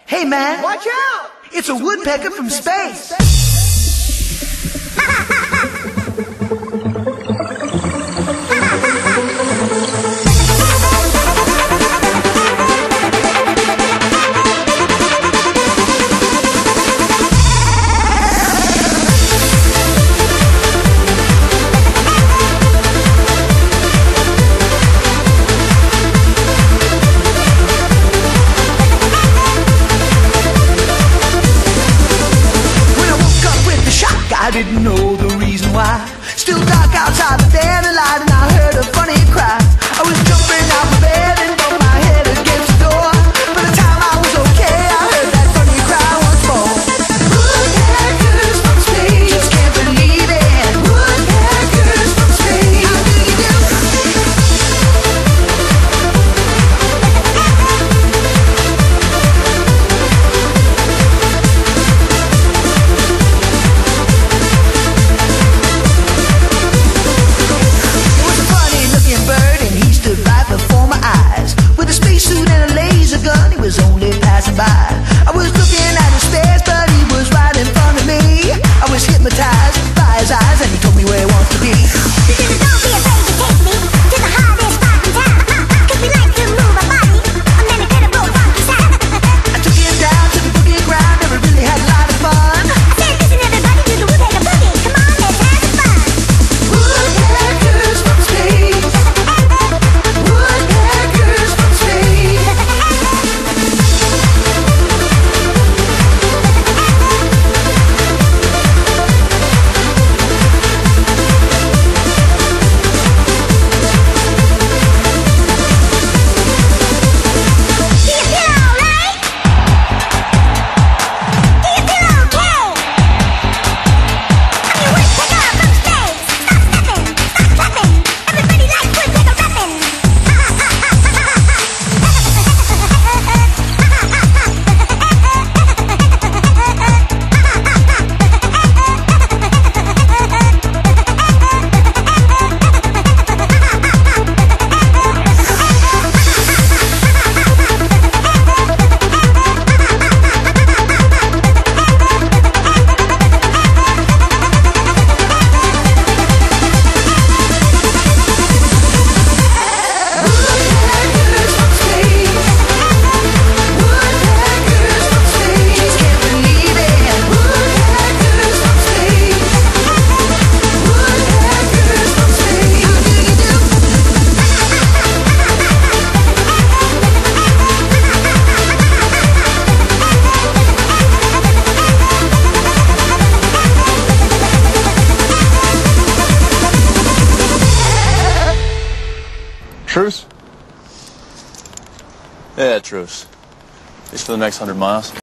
Hey man, Watch out! it's a woodpecker from space. I didn't know the reason why. Still dark outside, but then a light, and I heard a funny cry. I was jumping out of bed and bumped my head against the door. By the time I was okay, I heard that funny cry once more. Woodpeckers from space, just can't believe it. Woodpeckers from space, how do you do? He was only passing by. I was looking at his face, but he was right in front of me. I was hypnotized by his eyes, and he told me where he wants to be. He said, don't be afraid to take me to the hardest spot in town. Cause we like to move our body, and then incredible funky sound. I took him down to the boogie ground, and we really had a lot of fun. I said, listen everybody to the Woodpecker boogie. Come on, let's have some fun. Woodpeckers from space. Woodpeckers from space. Truce? Yeah, truce. At least for the next 100 miles.